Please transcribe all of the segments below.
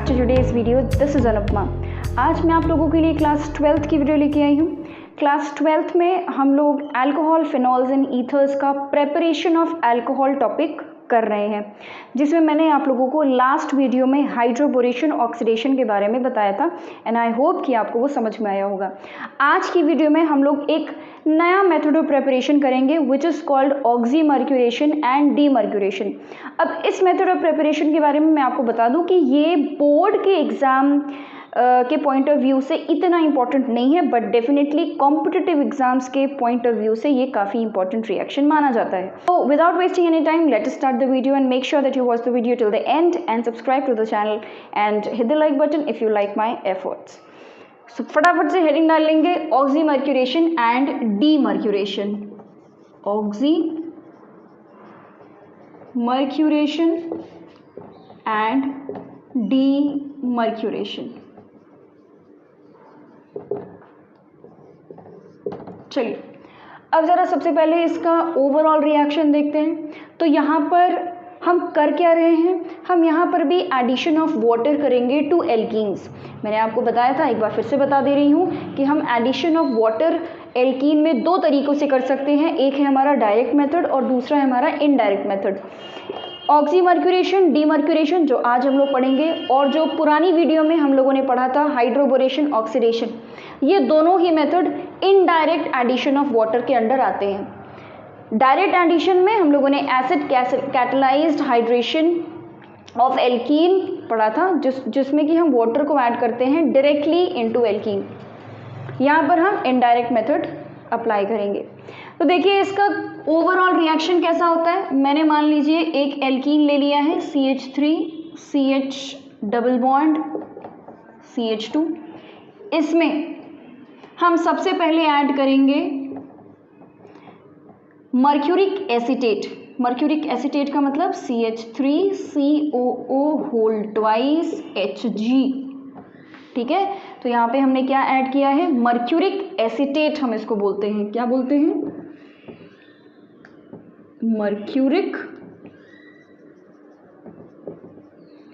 Back to today's video. This is Anupama. आज मैं आप लोगों के लिए क्लास 12th की वीडियो लेके आई हूँ। क्लास 12th में हम लोग अल्कोहल, फिनॉल्स एंड ईथर्स का प्रेपरेशन ऑफ अल्कोहल टॉपिक कर रहे हैं, जिसमें मैंने आप लोगों को लास्ट वीडियो में हाइड्रोबोरेशन ऑक्सीडेशन के बारे में बताया था एंड आई होप कि आपको वो समझ में आया होगा। आज की वीडियो में हम लोग एक नया मेथड ऑफ प्रेपरेशन करेंगे which is called oxymercuration and demercuration. अब इस मेथड ऑफ प्रेपरेशन के बारे में मैं आपको बता दूं कि ये बोर्ड के एग्ज़ाम के पॉइंट ऑफ व्यू से इतना इम्पॉर्टेंट नहीं है, बट डेफिनेटली कॉम्पिटिटिव एग्जाम्स के पॉइंट ऑफ व्यू से ये काफ़ी इंपॉर्टेंट रिएक्शन माना जाता है। तो without wasting any time let us start the video and make sure that you watch the video till the end and subscribe to the channel and hit the like button if you like my efforts. So फटाफट से heading डाल लेंगे, oxymercuration and demercuration. Oxymercuration and demercuration. चलिए अब ज़रा सबसे पहले इसका ओवरऑल रिएक्शन देखते हैं। तो यहाँ पर हम कर क्या रहे हैं, हम यहाँ पर भी एडिशन ऑफ वाटर करेंगे टू एल्कीन्स। मैंने आपको बताया था, एक बार फिर से बता दे रही हूँ कि हम एडिशन ऑफ वाटर एल्कीन में दो तरीक़ों से कर सकते हैं। एक है हमारा डायरेक्ट मेथड और दूसरा है हमारा इनडायरेक्ट मेथड। ऑक्सीमर्क्यूरेशन, डीमर्क्यूरेशन जो आज हम लोग पढ़ेंगे और जो पुरानी वीडियो में हम लोगों ने पढ़ा था हाइड्रोबोरेशन ऑक्सीडेशन, ये दोनों ही method indirect addition of water के अंडर आते हैं। डायरेक्ट एडिशन में हम लोगों ने acid catalysed hydration of alkene पढ़ा था, जिसमें कि हम वाटर को ऐड करते हैं डायरेक्टली इनटू एल्कीन। यहाँ पर हम इनडायरेक्ट मेथड अप्लाई करेंगे। तो देखिए इसका ओवरऑल रिएक्शन कैसा होता है। मैंने मान लीजिए एक एल्कीन ले लिया है CH3 CH double bond CH2। इसमें हम सबसे पहले ऐड करेंगे मर्क्यूरिक एसीटेट। मर्क्यूरिक एसीटेट का मतलब CH3COO होल ट्वाइस Hg। ठीक है, तो यहाँ पे हमने क्या ऐड किया है, मर्क्यूरिक एसीटेट हम इसको बोलते हैं। क्या बोलते हैं? Mercuric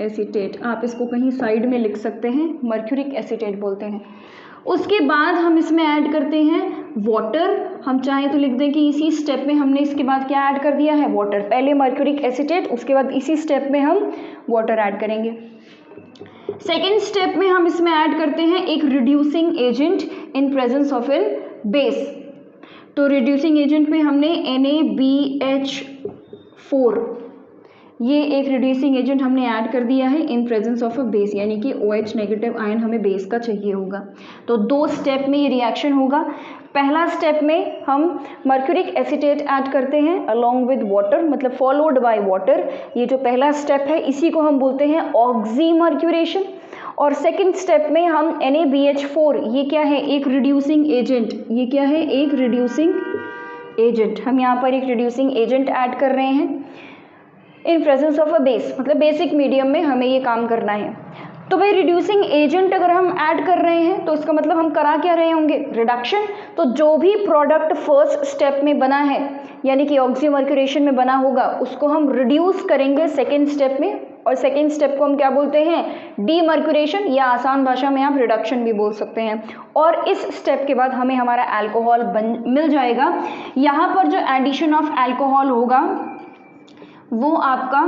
acetate. आप इसको कहीं साइड में लिख सकते हैं, मर्क्यूरिक एसीटेट बोलते हैं। उसके बाद हम इसमें ऐड करते हैं वाटर। हम चाहें तो लिख दें कि इसी स्टेप में हमने इसके बाद क्या ऐड कर दिया है, वाटर। पहले मर्क्यूरिक एसीटेट, उसके बाद इसी स्टेप में हम वाटर ऐड करेंगे। सेकेंड स्टेप में हम इसमें ऐड करते हैं एक reducing agent in presence of an base. तो रिड्यूसिंग एजेंट में हमने NaBH4, ये एक रिड्यूसिंग एजेंट हमने ऐड कर दिया है इन प्रेजेंस ऑफ अ बेस, यानी कि OH नेगेटिव आयन हमें बेस का चाहिए होगा। तो दो स्टेप में ये रिएक्शन होगा। पहला स्टेप में हम मर्क्यूरिक एसीटेट ऐड करते हैं अलोंग विद वाटर, मतलब फॉलोड बाय वाटर। ये जो पहला स्टेप है इसी को हम बोलते हैं ऑक्सीमर्क्यूरेशन। और सेकंड स्टेप में हम NaBH4, ये क्या है, एक रिड्यूसिंग एजेंट। ये क्या है, एक रिड्यूसिंग एजेंट। हम यहाँ पर एक रिड्यूसिंग एजेंट ऐड कर रहे हैं इन प्रेजेंस ऑफ अ बेस, मतलब बेसिक मीडियम में हमें ये काम करना है। तो भाई रिड्यूसिंग एजेंट अगर हम ऐड कर रहे हैं तो इसका मतलब हम करा क्या रहे होंगे, रिडक्शन। तो जो भी प्रोडक्ट फर्स्ट स्टेप में बना है, यानी कि ऑक्सीमर्क्यूरेशन में बना होगा, उसको हम रिड्यूस करेंगे सेकेंड स्टेप में, और सेकेंड स्टेप को हम क्या बोलते हैं, डीमर्क्यूरेशन, या आसान भाषा में आप रिडक्शन भी बोल सकते हैं। और इस स्टेप के बाद हमें हमारा अल्कोहल मिल जाएगा। यहाँ पर जो एडिशन ऑफ अल्कोहल होगा वो आपका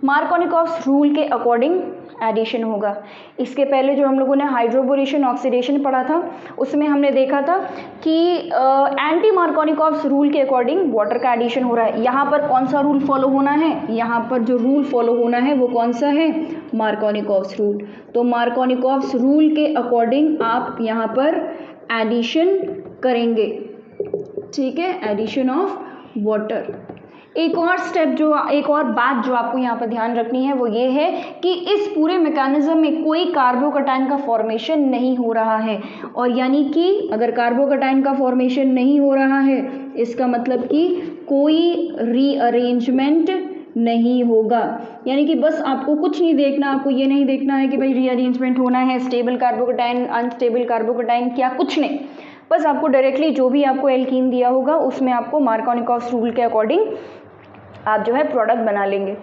मार्कोनिकॉव्स रूल के अकॉर्डिंग एडिशन होगा। इसके पहले जो हम लोगों ने हाइड्रोबोरेशन ऑक्सीडेशन पढ़ा था, उसमें हमने देखा था कि एंटी मार्कोनिकॉव्स रूल के अकॉर्डिंग वाटर का एडिशन हो रहा है। यहाँ पर कौन सा रूल फॉलो होना है, यहाँ पर जो रूल फॉलो होना है वो कौन सा है, मार्कोनिकॉव्स रूल। तो मार्कोनिकॉव्स रूल के अकॉर्डिंग आप यहाँ पर एडिशन करेंगे। ठीक है, एडिशन ऑफ वाटर। एक और स्टेप एक और बात जो आपको यहाँ पर ध्यान रखनी है वो ये है कि इस पूरे मैकेनिज्म में कोई कार्बोकैटायन का फॉर्मेशन नहीं हो रहा है। और यानी कि अगर कार्बोकैटायन का फॉर्मेशन नहीं हो रहा है, इसका मतलब कि कोई रीअरेंजमेंट नहीं होगा। यानी कि बस आपको कुछ नहीं देखना, आपको ये नहीं देखना है कि भाई रीअरेंजमेंट होना है, स्टेबल कार्बोकैटायन, अनस्टेबल कार्बोकैटायन, क्या, कुछ नहीं। बस आपको डायरेक्टली जो भी आपको एल्कीन दिया होगा उसमें आपको मार्कोनिकॉव्स रूल के अकॉर्डिंग आप जो है प्रोडक्ट बना लेंगे।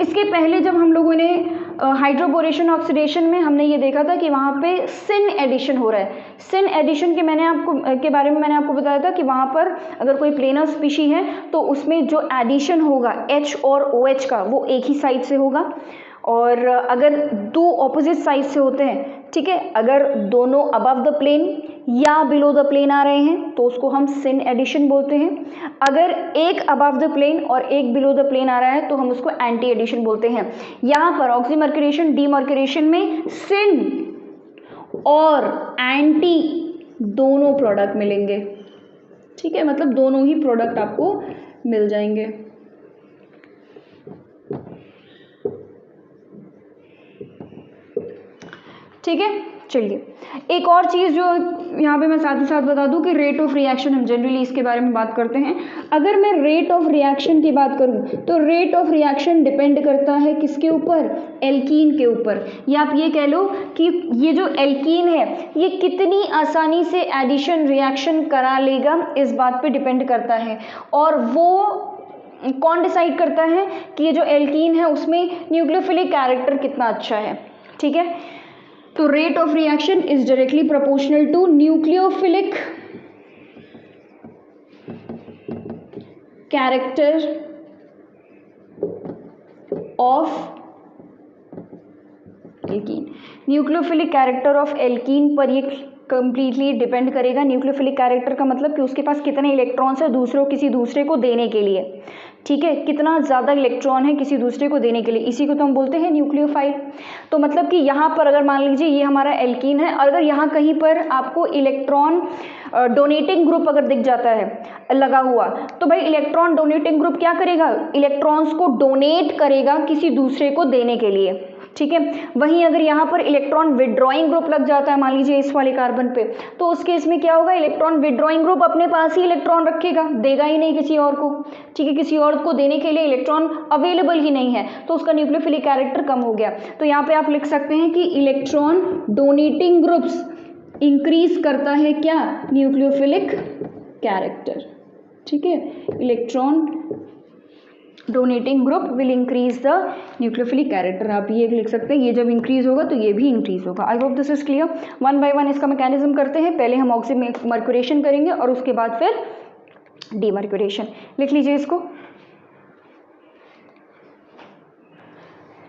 इसके पहले जब हम लोगों ने हाइड्रोबोरेशन ऑक्सीडेशन में हमने ये देखा था कि वहाँ पे सिन एडिशन हो रहा है। सिन एडिशन के बारे में मैंने आपको बताया था कि वहाँ पर अगर कोई प्लेनर स्पीशी है तो उसमें जो एडिशन होगा H और OH का वो एक ही साइड से होगा, और अगर दो ऑपोजिट साइड से होते हैं, ठीक है, अगर दोनों अबव द प्लेन या बिलो द प्लेन आ रहे हैं तो उसको हम सिन एडिशन बोलते हैं। अगर एक अबव द प्लेन और एक बिलो द प्लेन आ रहा है तो हम उसको एंटी एडिशन बोलते हैं। यहाँ पर ऑक्सीमर्क्यूरेशन डीमर्क्यूरेशन में सिन और एंटी दोनों प्रोडक्ट मिलेंगे, ठीक है, मतलब दोनों ही प्रोडक्ट आपको मिल जाएंगे। ठीक है, चलिए एक और चीज़ जो यहाँ पे मैं साथ ही साथ बता दूँ कि रेट ऑफ रिएक्शन, हम जनरली इसके बारे में बात करते हैं। अगर मैं रेट ऑफ रिएक्शन की बात करूँ तो रेट ऑफ रिएक्शन डिपेंड करता है किसके ऊपर, एल्कीन के ऊपर, या आप ये कह लो कि ये जो एल्कीन है ये कितनी आसानी से एडिशन रिएक्शन करा लेगा, इस बात पे डिपेंड करता है। और वो कौन डिसाइड करता है कि ये जो एल्कीन है उसमें न्यूक्लियोफिलिक कैरेक्टर कितना अच्छा है, ठीक है। तो rate of reaction is directly proportional to nucleophilic character of alkene. Nucleophilic character of alkene पर ये कंप्लीटली डिपेंड करेगा। न्यूक्लियोफिलिक कैरेक्टर का मतलब कि उसके पास कितने इलेक्ट्रॉन्स है किसी दूसरे को देने के लिए, ठीक है, कितना ज़्यादा इलेक्ट्रॉन है किसी दूसरे को देने के लिए, इसी को तो हम बोलते हैं न्यूक्लियोफाइल। तो मतलब कि यहाँ पर अगर मान लीजिए ये हमारा एल्कीन है, अगर यहाँ कहीं पर आपको इलेक्ट्रॉन डोनेटिंग ग्रुप अगर दिख जाता है लगा हुआ, तो भाई इलेक्ट्रॉन डोनेटिंग ग्रुप क्या करेगा, इलेक्ट्रॉन्स को डोनेट करेगा किसी दूसरे को देने के लिए, ठीक है। वहीं अगर यहाँ पर इलेक्ट्रॉन विड्रॉइंग ग्रुप लग जाता है मान लीजिए इस वाले कार्बन पे, तो उस केस में क्या होगा, इलेक्ट्रॉन विड्रॉइंग ग्रुप अपने पास ही इलेक्ट्रॉन रखेगा, देगा ही नहीं किसी और को, ठीक है, किसी और को देने के लिए इलेक्ट्रॉन अवेलेबल ही नहीं है, तो उसका न्यूक्लियोफिलिक कैरेक्टर कम हो गया। तो यहाँ पे आप लिख सकते हैं कि इलेक्ट्रॉन डोनेटिंग ग्रुप्स इंक्रीज करता है क्या, न्यूक्लियोफिलिक कैरेक्टर, ठीक है। Electron donating group will increase the nucleophilic character, आप ये लिख सकते हैं, ये जब इंक्रीज होगा तो ये भी इंक्रीज होगा। I hope this is clear. One by one इसका मैकेनिज्म करते हैं। पहले हम ऑक्सीमर्क्यूरेशन करेंगे और उसके बाद फिर डीमर्क्यूरेशन। लिख लीजिए इसको।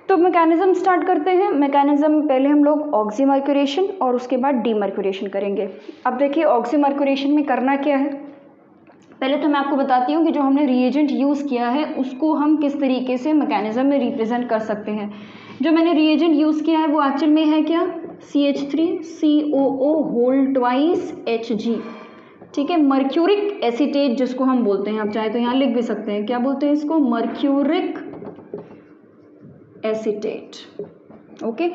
तो मैकेनिज्म स्टार्ट करते हैं। मैकेनिज्म पहले हम लोग ऑक्सीमर्क्यूरेशन और उसके बाद डीमर्क्यूरेशन करेंगे। अब देखिए ऑक्सीमर्क्यूरेशन में करना क्या है, पहले तो मैं आपको बताती हूँ कि जो हमने रिएजेंट यूज़ किया है उसको हम किस तरीके से मैकेनिज्म में रिप्रेजेंट कर सकते हैं। जो मैंने रिएजेंट यूज़ किया है वो एक्चुअल में है क्या, CH3COO होल ट्वाइस Hg, ठीक है, मर्क्यूरिक एसीटेट जिसको हम बोलते हैं, आप चाहे तो यहाँ लिख भी सकते हैं, क्या बोलते हैं इसको, मर्क्यूरिक एसीटेट, ओके।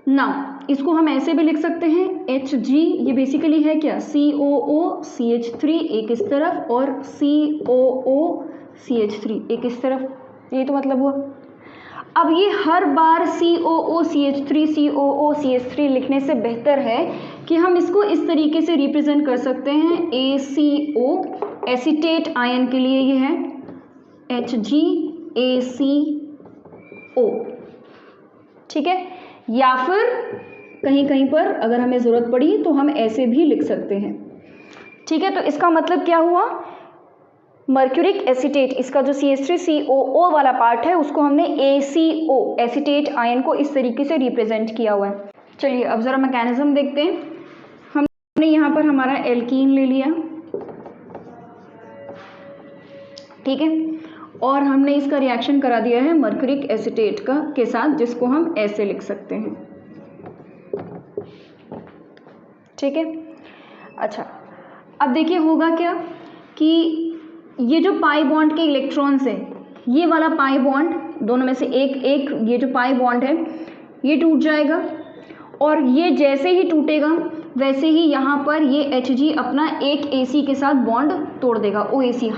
ना इसको हम ऐसे भी लिख सकते हैं Hg, ये बेसिकली है क्या, COO CH3 एक इस तरफ और COO CH3 एक इस तरफ, ये तो मतलब हुआ। अब ये हर बार COO CH3 लिखने से बेहतर है कि हम इसको इस तरीके से रिप्रेजेंट कर सकते हैं, ACO एसीटेट आयन के लिए ये है HgACO, ठीक है, या फिर कहीं कहीं पर अगर हमें ज़रूरत पड़ी तो हम ऐसे भी लिख सकते हैं, ठीक है। तो इसका मतलब क्या हुआ, मर्क्यूरिक एसीटेट, इसका जो CH3COO वाला पार्ट है उसको हमने ACO एसीटेट आयन को इस तरीके से रिप्रेजेंट किया हुआ है। चलिए अब ज़रा मैकेनिज्म देखते हैं। हमने यहाँ पर हमारा एल्कीन ले लिया, ठीक है, और हमने इसका रिएक्शन करा दिया है मर्क्यूरिक एसीटेट का के साथ, जिसको हम ऐसे लिख सकते हैं, ठीक है। अच्छा अब देखिए होगा क्या कि ये जो पाई बॉन्ड के इलेक्ट्रॉन्स है, ये वाला पाई बॉन्ड दोनों में से एक ये जो पाई बॉन्ड है ये टूट जाएगा, और ये जैसे ही टूटेगा वैसे ही यहाँ पर ये Hg अपना एक AC के साथ बॉन्ड तोड़ देगा, OAC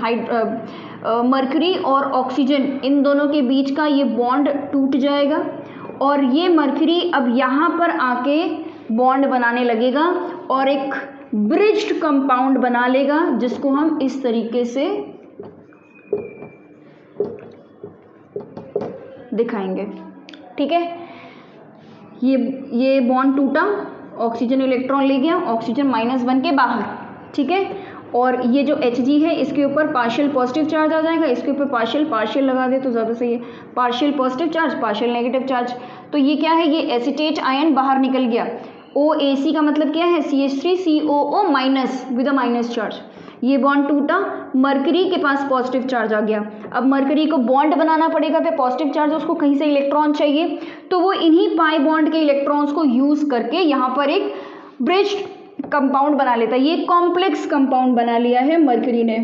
मर्क्यूरी और ऑक्सीजन इन दोनों के बीच का ये बॉन्ड टूट जाएगा, और ये मर्क्यूरी अब यहाँ पर आके बॉन्ड बनाने लगेगा और एक ब्रिज्ड कंपाउंड बना लेगा, जिसको हम इस तरीके से दिखाएंगे। ठीक है, ये बॉन्ड टूटा, ऑक्सीजन इलेक्ट्रॉन ले गया, ऑक्सीजन -1 के बाहर। ठीक है, और ये जो Hg है इसके ऊपर पार्शियल पॉजिटिव चार्ज आ जाएगा, इसके ऊपर पार्शियल लगा दे तो ज़्यादा सही है, partial positive charge partial negative charge. तो ये क्या है, ये एसीटेट आयन बाहर निकल गया। OAC का मतलब क्या है, CH3COO minus with a minus charge. ये बॉन्ड टूटा, मरकरी के पास पॉजिटिव चार्ज आ गया। अब मरकरी को बॉन्ड बनाना पड़ेगा पे पॉजिटिव चार्ज, उसको कहीं से इलेक्ट्रॉन चाहिए, तो वो इन्हीं पाई बॉन्ड के इलेक्ट्रॉन्स को यूज करके यहाँ पर एक ब्रिज कंपाउंड बना लेता है। ये कॉम्प्लेक्स कंपाउंड बना लिया है मरकरी ने।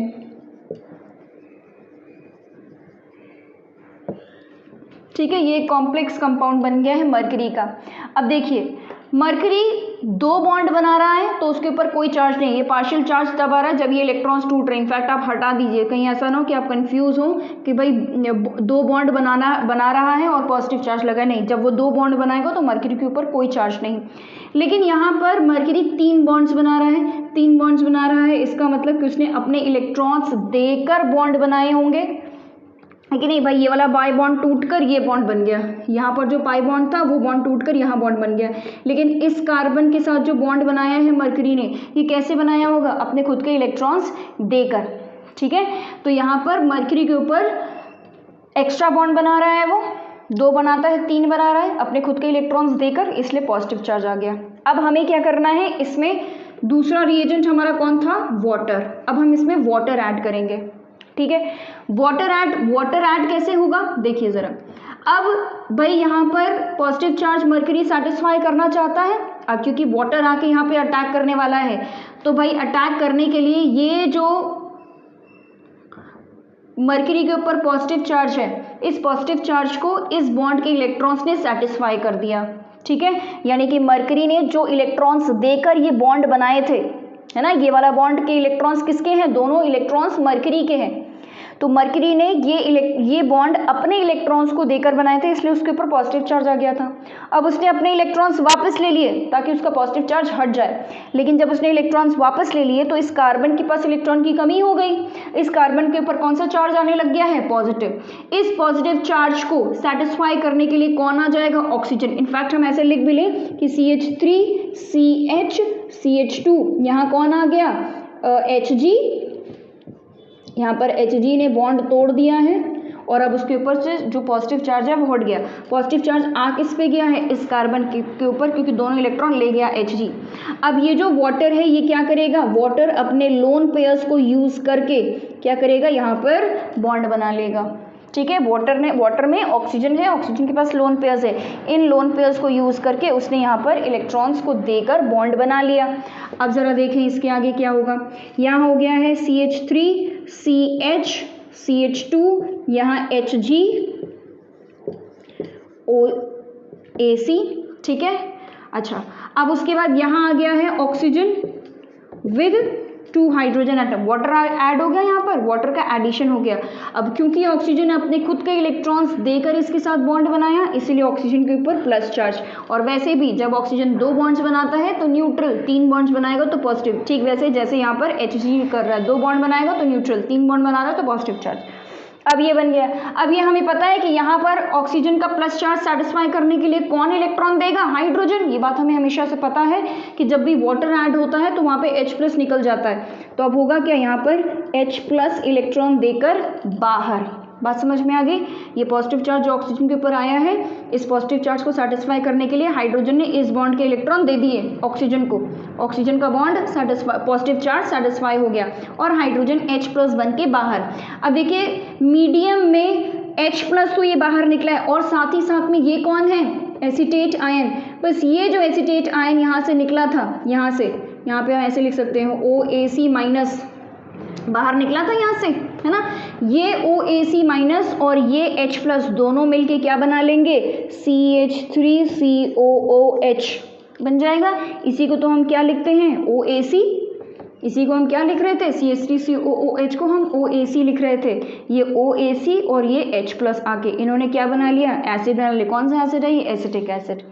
ठीक है, ये कॉम्प्लेक्स कंपाउंड बन गया है मरकरी का। अब देखिए, मरकरी 2 बॉन्ड बना रहा है तो उसके ऊपर कोई चार्ज नहीं, ये पार्शियल चार्ज तब आ रहा है जब ये इलेक्ट्रॉन्स टूट रहे हैं। इनफैक्ट आप हटा दीजिए, कहीं ऐसा ना हो कि आप कंफ्यूज हो कि भाई 2 बॉन्ड बना रहा है और पॉजिटिव चार्ज लगा, नहीं, जब वो 2 बॉन्ड बनाएगा तो मरकरी के ऊपर कोई चार्ज नहीं। लेकिन यहाँ पर मरकरी 3 बॉन्ड्स बना रहा है, 3 बॉन्ड्स बना रहा है, इसका मतलब कि उसने अपने इलेक्ट्रॉन्स देकर बॉन्ड बनाए होंगे, है कि नहीं भाई। ये वाला बाई बॉन्ड टूटकर ये बॉन्ड बन गया, यहाँ पर जो पाई बॉन्ड था वो बॉन्ड टूटकर यहाँ बॉन्ड बन गया। लेकिन इस कार्बन के साथ जो बॉन्ड बनाया है मरकरी ने, ये कैसे बनाया होगा, अपने खुद के इलेक्ट्रॉन्स देकर। ठीक है, तो यहाँ पर मरकरी के ऊपर एक्स्ट्रा बॉन्ड बना रहा है, वो 2 बनाता है 3 बना रहा है अपने खुद के इलेक्ट्रॉन्स देकर, इसलिए पॉजिटिव चार्ज आ गया। अब हमें क्या करना है, इसमें दूसरा रिएजेंट हमारा कौन था, वाटर। अब हम इसमें वाटर ऐड करेंगे। ठीक है, वाटर ऐड कैसे होगा, देखिए ज़रा। अब भाई यहाँ पर पॉजिटिव चार्ज मरकरी सेटिस्फाई करना चाहता है, अब क्योंकि वाटर आके यहाँ पे अटैक करने वाला है, तो भाई अटैक करने के लिए ये जो मरकरी के ऊपर पॉजिटिव चार्ज है, इस पॉजिटिव चार्ज को इस बॉन्ड के इलेक्ट्रॉन्स ने सेटिस्फाई कर दिया। ठीक है, यानी कि मरकरी ने जो इलेक्ट्रॉन्स देकर ये बॉन्ड बनाए थे, है ना, ये वाला बॉन्ड के इलेक्ट्रॉन्स किसके हैं, दोनों इलेक्ट्रॉन्स मरकरी के हैं। तो मरकरी ने ये बॉन्ड अपने इलेक्ट्रॉन्स को देकर बनाए थे, इसलिए उसके ऊपर पॉजिटिव चार्ज आ गया था। अब उसने अपने इलेक्ट्रॉन्स वापस ले लिए ताकि उसका पॉजिटिव चार्ज हट जाए, लेकिन जब उसने इलेक्ट्रॉन्स वापस ले लिए तो इस कार्बन के पास इलेक्ट्रॉन की कमी हो गई। इस कार्बन के ऊपर कौन सा चार्ज आने लग गया है, पॉजिटिव। इस पॉजिटिव चार्ज को सेटिस्फाई करने के लिए कौन आ जाएगा, ऑक्सीजन। इनफैक्ट हम ऐसे लिख भी लें कि CH3CH2, यहाँ कौन आ गया, Hg। यहाँ पर Hg ने बॉन्ड तोड़ दिया है और अब उसके ऊपर से जो पॉजिटिव चार्ज है वो हट गया। पॉजिटिव चार्ज आ किस पे गया है, इस कार्बन के ऊपर, क्योंकि दोनों इलेक्ट्रॉन ले गया Hg। अब ये जो वाटर है ये क्या करेगा, वाटर अपने लोन पेयर्स को यूज करके क्या करेगा, यहाँ पर बॉन्ड बना लेगा। ठीक है, वाटर में ऑक्सीजन है, ऑक्सीजन के पास लोन पेयर्स है, इन लोन पेयर्स को यूज करके उसने यहाँ पर इलेक्ट्रॉन्स को देकर बॉन्ड बना लिया। अब जरा देखें इसके आगे क्या होगा, यहाँ हो गया है CH3CH2, यहाँ HgOAC। ठीक है, अच्छा, अब उसके बाद यहाँ आ गया है oxygen with 2 hydrogen atom, water add हो गया, यहाँ पर वाटर का एडिशन हो गया। अब क्योंकि ऑक्सीजन ने अपने खुद के इलेक्ट्रॉन्स देकर इसके साथ बॉन्ड बनाया, इसलिए ऑक्सीजन के ऊपर प्लस चार्ज। और वैसे भी जब ऑक्सीजन 2 बॉन्ड्स बनाता है तो न्यूट्रल, 3 बॉन्ड्स बनाएगा तो पॉजिटिव। ठीक वैसे जैसे यहाँ पर Hg कर रहा है, 2 बॉन्ड बनाएगा तो न्यूट्रल, 3 बॉन्ड बना रहा है तो पॉजिटिव चार्ज। अब ये बन गया। अब ये हमें पता है कि यहाँ पर ऑक्सीजन का प्लस चार्ज सेटिस्फाई करने के लिए कौन इलेक्ट्रॉन देगा, हाइड्रोजन। ये बात हमें हमेशा से पता है कि जब भी वाटर ऐड होता है तो वहाँ पे H+ निकल जाता है। तो अब होगा क्या, यहाँ पर H+ इलेक्ट्रॉन देकर बाहर। बात समझ में आ गई। ये पॉजिटिव चार्ज जो ऑक्सीजन के ऊपर आया है, इस पॉजिटिव चार्ज को सेटिस्फाई करने के लिए हाइड्रोजन ने इस बॉन्ड के इलेक्ट्रॉन दे दिए ऑक्सीजन को। ऑक्सीजन का बॉन्ड पॉजिटिव चार्ज सेटिस्फाई हो गया और हाइड्रोजन H+ बन के बाहर। अब देखिए मीडियम में H+ तो ये बाहर निकला है और साथ ही साथ में ये कौन है, एसीटेट आयन। बस ये जो एसीटेट आयन यहाँ से निकला था, यहाँ पे हम ऐसे लिख सकते हैं OAC- बाहर निकला था यहाँ से, है ना। ये OAC- और ये H+ दोनों मिलके क्या बना लेंगे, CH3COOH बन जाएगा। इसी को तो हम क्या लिखते हैं, OAC। इसी को हम क्या लिख रहे थे, CH3COOH को हम OAC लिख रहे थे। ये OAC और ये H+ आके इन्होंने क्या बना लिया, एसिड बना लिया। कौन सा एसिड है, ये एसिटिक एसिड।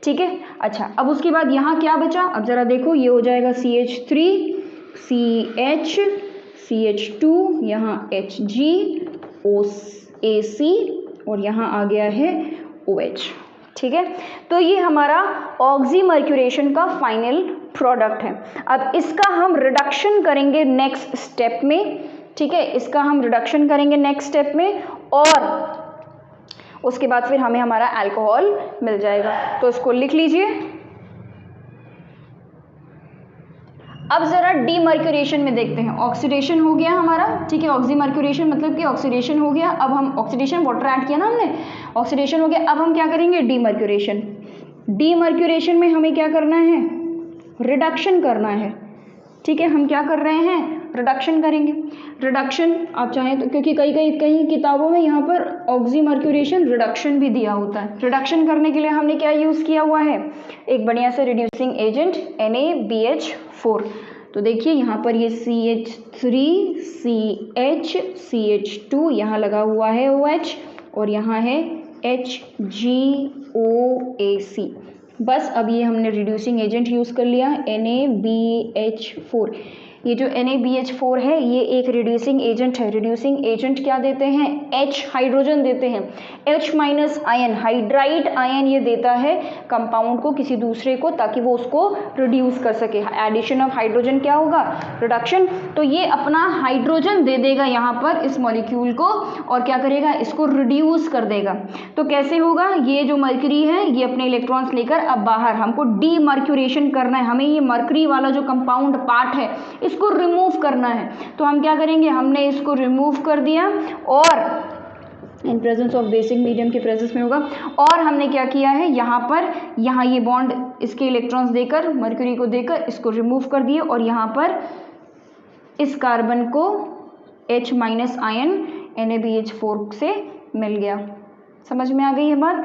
ठीक है, अच्छा, अब उसके बाद यहाँ क्या बचा, अब जरा देखो, ये हो जाएगा CH3CH2, यहाँ HgOAC और यहाँ आ गया है OH। ठीक है, तो ये हमारा ऑक्सीमर्क्यूरेशन का फाइनल प्रोडक्ट है। अब इसका हम रिडक्शन करेंगे नेक्स्ट स्टेप में। ठीक है, इसका हम रिडक्शन करेंगे नेक्स्ट स्टेप में और उसके बाद फिर हमें हमारा अल्कोहल मिल जाएगा। तो इसको लिख लीजिए। अब ज़रा डीमर्क्यूरेशन में देखते हैं। ऑक्सीडेशन हो गया हमारा, ठीक है, ऑक्सीमर्क्यूरेशन मतलब कि ऑक्सीडेशन हो गया। अब हम ऑक्सीडेशन वाटर ऐड किया ना हमने, ऑक्सीडेशन हो गया। अब हम क्या करेंगे, डीमर्क्यूरेशन। डीमर्क्यूरेशन में हमें क्या करना है, रिडक्शन करना है। ठीक है, हम क्या कर रहे हैं, रिडक्शन करेंगे। रिडक्शन आप चाहें तो, क्योंकि कई किताबों में यहाँ पर ऑक्सीमर्क्यूरेशन रिडक्शन भी दिया होता है। रिडक्शन करने के लिए हमने क्या यूज़ किया हुआ है, एक बढ़िया सा रिड्यूसिंग एजेंट NaBH4। तो देखिए यहाँ पर ये CH3 CH CH2 यहाँ लगा हुआ है OH और यहाँ है HgOAC। बस अब ये हमने रिड्यूसिंग एजेंट यूज़ कर लिया NaBH4। ये जो NaBH4 है ये एक रिड्यूसिंग एजेंट है। रिड्यूसिंग एजेंट क्या देते हैं, H हाइड्रोजन देते हैं। H minus ion, hydride ion ये देता है कंपाउंड को किसी दूसरे को, ताकि वो उसको रिड्यूस कर सके। एडिशन ऑफ हाइड्रोजन क्या होगा, रिडक्शन। तो ये अपना हाइड्रोजन दे देगा यहाँ पर इस मॉलिक्यूल को और क्या करेगा, इसको रिड्यूस कर देगा। तो कैसे होगा, ये जो मर्क्यूरी है ये अपने इलेक्ट्रॉन्स लेकर अब बाहर, हमको डीमर्क्यूरेशन करना है। हमें ये मर्क्यूरी वाला जो कंपाउंड पार्ट है इसको रिमूव करना है। तो हम क्या करेंगे, हमने इसको रिमूव कर दिया और इन प्रेजेंस ऑफ बेसिक मीडियम के प्रेजेंस में होगा। और हमने क्या किया है, यहाँ ये बॉन्ड इसके इलेक्ट्रॉन्स देकर, मर्क्यूरी को देकर इसको रिमूव कर दिए और यहाँ पर इस कार्बन को H माइनस आयन NaBH4 से मिल गया। समझ में आ गई है बात।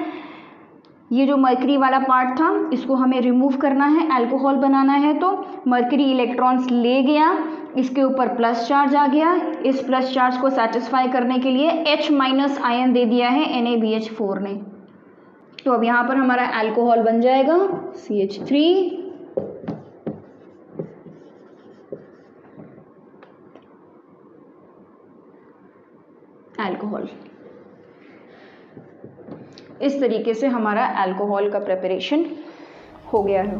ये जो मर्क्यूरी वाला पार्ट था इसको हमें रिमूव करना है, अल्कोहल बनाना है। तो मर्क्यूरी इलेक्ट्रॉन्स ले गया, इसके ऊपर प्लस चार्ज आ गया। इस प्लस चार्ज को सेटिस्फाई करने के लिए H माइनस आयन दे दिया है NaBH4 ने। तो अब यहाँ पर हमारा अल्कोहल बन जाएगा CH3 अल्कोहल। इस तरीके से हमारा अल्कोहल का प्रिपरेशन हो गया है।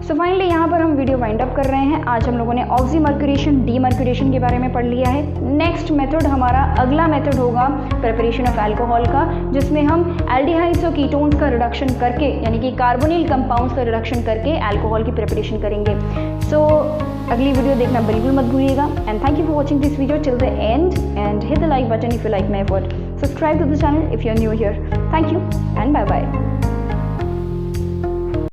सो फाइनली यहाँ पर हम वीडियो वाइंड अप कर रहे हैं। आज हम लोगों ने ऑक्सीमर्क्यूरेशन, डीमर्क्यूरेशन के बारे में पढ़ लिया है। नेक्स्ट मेथड, हमारा अगला मेथड होगा प्रिपरेशन ऑफ अल्कोहल का, जिसमें हम एल्डिहाइड्स और कीटोन्स का रिडक्शन करके, यानी कि कार्बोनिल कंपाउंड्स का रिडक्शन करके अल्कोहल की प्रिपरेशन करेंगे। सो अगली वीडियो देखना बिल्कुल मत भूलिएगा। And thank you for watching this video till the end and hit the like button if you like my effort. Subscribe to the channel if you're new here. Thank you and bye bye.